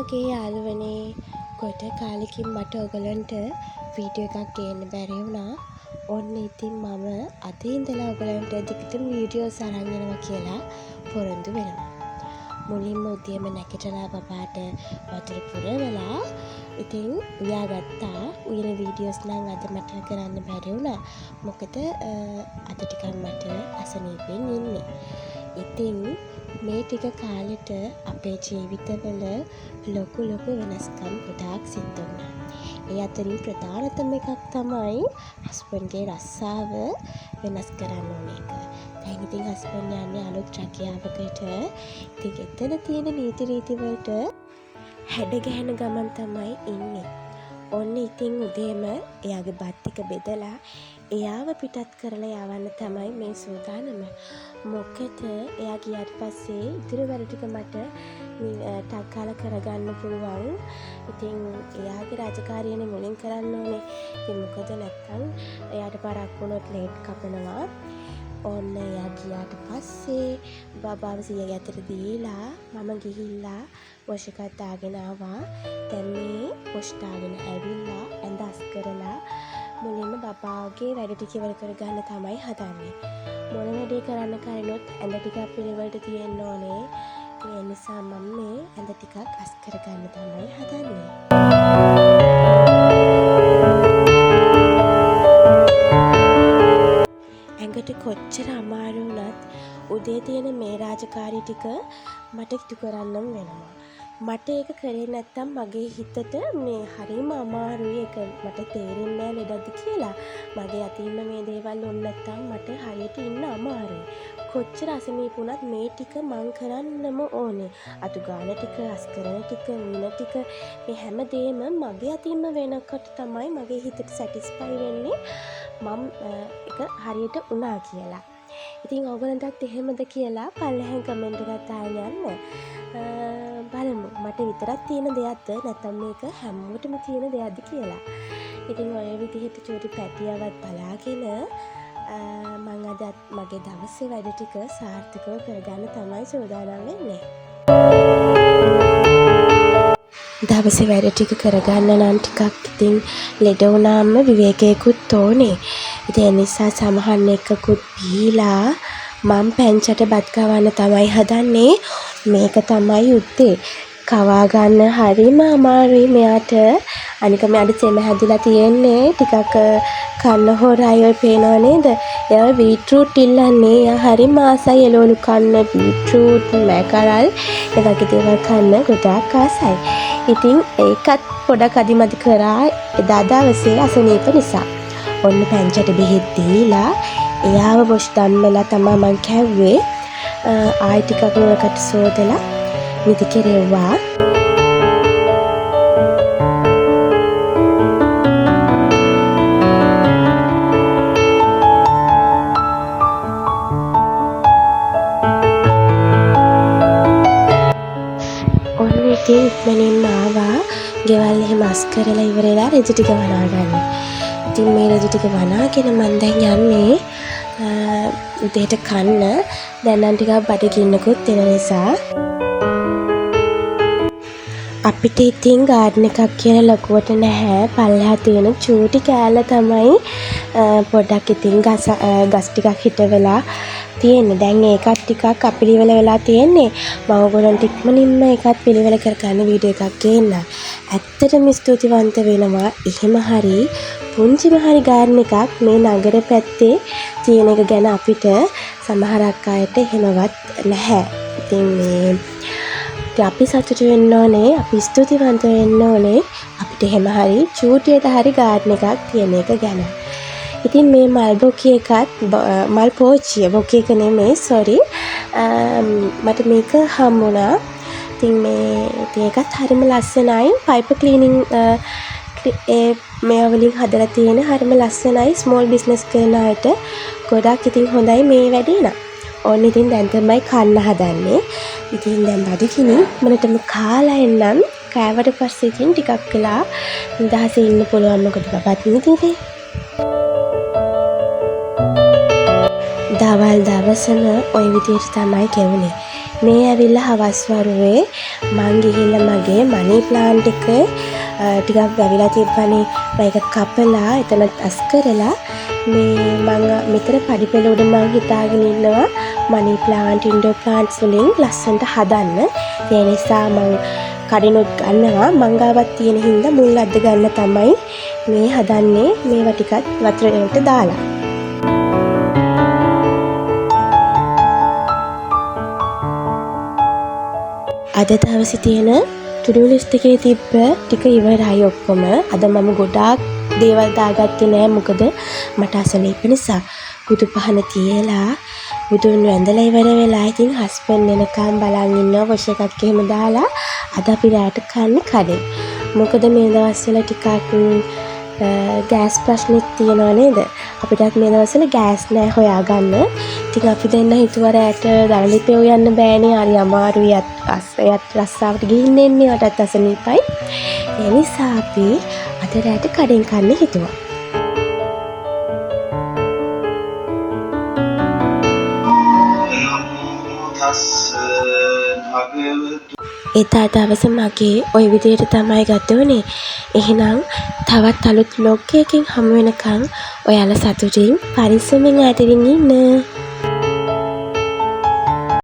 මගේ යාළුවනේ ගොඩ කාලෙකින් මට ඔයගලන්ට වීඩියෝ එකක් ගේන්න බැරි වුණා. ඔන්න ඉතින් මම අද ඉඳලා ඔයගලන්ට දිගටම වීඩියෝස් අරන් එනවා කියලා පොරොන්දු වෙනවා. මුලින්ම උදේම නැගිටලා බබාට වතුර පුරවලා ඉතින් උයාගත්තා. උයන වීඩියෝස් නම් අද මට කරන්න බැරි වුණා. මොකද අද ටිකක් මට අසනීපෙන් ඉන්නේ. ඉතින් මේ ටික කාලෙට අපේ ජීවිතවල ලොකු වෙනස්කම් ගොඩාක් සිද්ධ වුණා. ඒ අතරින් ප්‍රධානතම එකක් තමයි හස්බන්ඩ්ගේ රස්සාව වෙනස් කරන්න ඕන එක. දැන් ඉතින් හස්බන්ඩ් යන්නේ අලුත් රැකියාවකට. ඉතින් එතන තියෙන නීති රීති වලට හැඩ ගැහෙන ගමන් තමයි ඉන්නේ. ඔන්න ඉතින් උදේම එයාගේ බත් ටික බෙදලා එයාව පිටත් කරලා යවන්න තමයි මේ සූදානම. මොකද එයා ගියාට පස්සේ ඉතුරු වැඩ ටික මට ටක් ගාලා කරගන්න පුළුවන්. ඉතින් එයාගේ රාජකාරියනේ මුලින් කරන්න ඕනේ. ඉතින් මොකද නැත්තම් එයාට පරක් වුණොත් ලේට් කපනවා. ඔන්න එයා ගියාට පස්සේ බබාව සියගේ අතට දීලා මම ගිහිල්ලා වොෂ් එකක් දාගෙන ආවා. දැන් මේ වොෂ් දාගෙන ඇවිල්ලා ඇඳ අස් කරලා මුලින්ම බබාගේ වැඩ ටික ඉවර කරගන්න තමයි හදන්නේ. මොන වැඩේ කරන්න කලිනුත් ඇඳ ටිකක් පිළිවෙලට තියෙන්න ඕනේ. ඒ නිසා මම මේ ඇඳ ටිකක් අස් කරගන්න තමයි හදන්නේ. ඇඟට කොච්චර අමාරු වුණත් උදේ තියෙන මේ රාජකාරී ටික මට ඉටු කරන්නම් වෙනවා. මට ඒක කරේ නැත්තම් මගේ හිතට මේ හරිම අමාරුයි. ඒක මට තේරෙන්නේ නැහැ ලෙඩක්ද කියලා. මගේ අතින්ම මේ දේවල් වුණ නැත්තම් මට හරියට ඉන්න අමාරුයි. කොච්චර අසනීප වුණත් මේ ටික මං කරන්නම ඕනේ. අතු ගාන ටික, අස්කරන ටික, මින ටික මේ හැම දෙයක්ම මගේ අතින්ම වෙනකොට තමයි මගේ හිතට සැටිස්ෆයි වෙන්නේ මම ඒක හරියට වුණා කියලා. ඉතින් ඔයගලන්ටත් එහෙමද කියලා පල්ලෙහෙන් කමෙන්ට් එකක් දාලා යන්න. බලමු මට විතරක් තියෙන දෙයක්ද නැත්නම් මේක හැමෝටම තියෙන දෙයක්ද කියලා. ඉතින් ඔය විදිහට චූටි පැටියවත් බලාගෙන මම අද මගේ දවසේ වැඩ ටික සාර්ථකව කරගන්න තමයි සූදානම් වෙන්නේ. දවසේ වැඩ ටික කරගන්න නම් ටිකක් ඉතින් ලෙඩ වුණාම විවේකයකුත් ඕනේ. ඉතින් ඒ නිසා සමහන් එකකුත් බීලා මම පැංචට බත් කවන්න තමයි හදන්නේ. මේක තමයි උත්තේ. කවා ගන්න හරිම අමාරුයි මෙයාට. අනික මෙයාට සෙම හැදිලා තියෙන්නේ ටිකක් කන්න හොරයි ඔය පේනව නේද? එයා බීට්‍රූට් ඉල්ලන්නේ. එයා හරිම ආසයි එළවලු කන්න, බීට්‍රූට්, මැකරල් ඒ වගේ දේවල් කන්න ගොඩාක් ආසයි. ඉතින් ඒකත් පොඩක් අදිමදි කරා එදා දවසේ අසනීප නිසා. ඔන්න පැංචට බෙහෙත් දීලා එයාව වොෂ් දම්මලා තමයි මං කැව්වේ. ආයි ටිකක් නෝකට සෝදලා නිදි කෙරෙව්වා. ඔන්න ඉතින් ඉක්මනින්ම ආවා. ගෙවල් එහෙම අස් කරලා ඉවරලා රෙදි ටික වනාගන්න. ඉතින් මේ රෙදි ටික වනාගෙන මම දැන් යන්නේ උදේට කන්න. දැන් නම් ටිකක් බඩගින්නකුත් එන නිසා අපිට ඉතින් ගාඩන් එකක් කියලා ලොකුවට නැහැ. පල්ලෙහා තියෙන චූටි කෑල්ල තමයි පොඩක් ඉතින් ගස් ටිකක් හිටවෙලා තියෙන්නේ. දැන් ඒකත් ටිකක් අපිලිවෙල වෙලා තියෙන්නේ. මම ඔයගොල්ලන්ට ඉක්මනින්ම ඒකත් පිළිවෙල කරගන්න වීඩියෝ එකක් ගේන්න. ඇත්තටම ස්තුතිවන්ත වෙනවා. එහෙම හරි පුංචිම හරි ගාඩන් එකක් මේ නගර පැත්තේ තියෙන එක ගැන අපිට සමහරක් අයට එහෙමවත් නැහැ. ඉතින් මේ අපි සතුටු වෙන්න ඕනේ. අපි ස්තුතිවන්ත වෙන්න ඕනේ. අපිට එහෙම හරි චූටියට හරි ගාඩන් එකක් තියෙන එක ගැන. ඉතින් මේ මල් බොකේ එකත් මල් පෝච්චිය බොකේ එක නෙමෙයි සෝරි. මට මේක හම්බුණා. ඉතින් මේකත් හරිම ලස්සනයි. පයිප් ක්ලීනින් මේ වලින් හදලා තියෙන හරිම ලස්සනයි. ස්මෝල් බිස්නස් කරන අයට ගොඩක් ඉතින් හොඳයි මේ වැඩේ නා. ඕන්න ඉතින් දැන් තමයි කන්න හදන්නේ. ඉතින් දැන් බඩගිනි මනටම කාලා එන්නම්. කෑවට පස්සේ ඉතින් ටිකක් වෙලා නිදහසේ ඉන්න පුළුවන්. මොකද බබත් නිදිනේ. දවල් දවසම ওই විදිහට තමයි ගෙවුනේ. මේ ඇවිල්ලා හවස් වරුවේ මං ගිහිල්ලා මගේ මනි ප්ලාන්ට් එක ටිකක් වැවිලා තිබ්බනේ. මේක කපලා එතන අස් කරලා මේ මං මෙතන පඩිපෙළ උඩ මං හිතාගෙන ඉන්නවා මනි ප්ලාන්ට් ඉන්ඩෝර් ප්ලාන්ට්ස් වලින් ලස්සනට හදන්න. ඒ නිසා මං කඩිනුත් ගන්නවා. මං ගාවත් තියෙන හින්දා මුල් අද්ද ගන්න තමයි මේ හදන්නේ. මේවා ටිකක් වතුරේට දාලා. අද දවසේ තියෙන to-do list එකේ තිබ්බ ටික ඉවරයි ඔක්කොම. අද මම ගොඩාක් දේවල් දාගත්තේ නෑ. මොකද මට අසනීප නිසා. බුදු පහන තියලා බුදුන් වැඳලා ඉවර වෙලා ඉතින් හස්බන්ඩ් එනකම් බලන් ඉන්නවා වොෂ් එකක් එහෙම දාලා. අද අපි රැට කන්නේ කඩේ. මොකද මේ දවස්වල ටිකක් ගෑස් ප්‍රශ්නෙත් තියෙනවා නේද? අපිටත් මේ දවස්වල ගෑස් නෑ හොයාගන්න. ඉතින් අපි දෙන්න හිතුවා රැට දවල්පෙව යන්න බෑනේ. හරි අමාරුයි. අස්සයත් රස්සාවට ගිහින් එන්නේ. වටත් අසනීපයි. ඒ නිසා අපි අද රැට කඩෙන් කන්න හිතුවා. එදා දවස මගේ ওই විදියට තමයි ගත වුනේ. එහෙනම් තවත් අලුත් vlog එකකින් හමු වෙනකන් ඔයාලා සතුටින් පරිස්සමෙන් ඈතින් ඉන්න.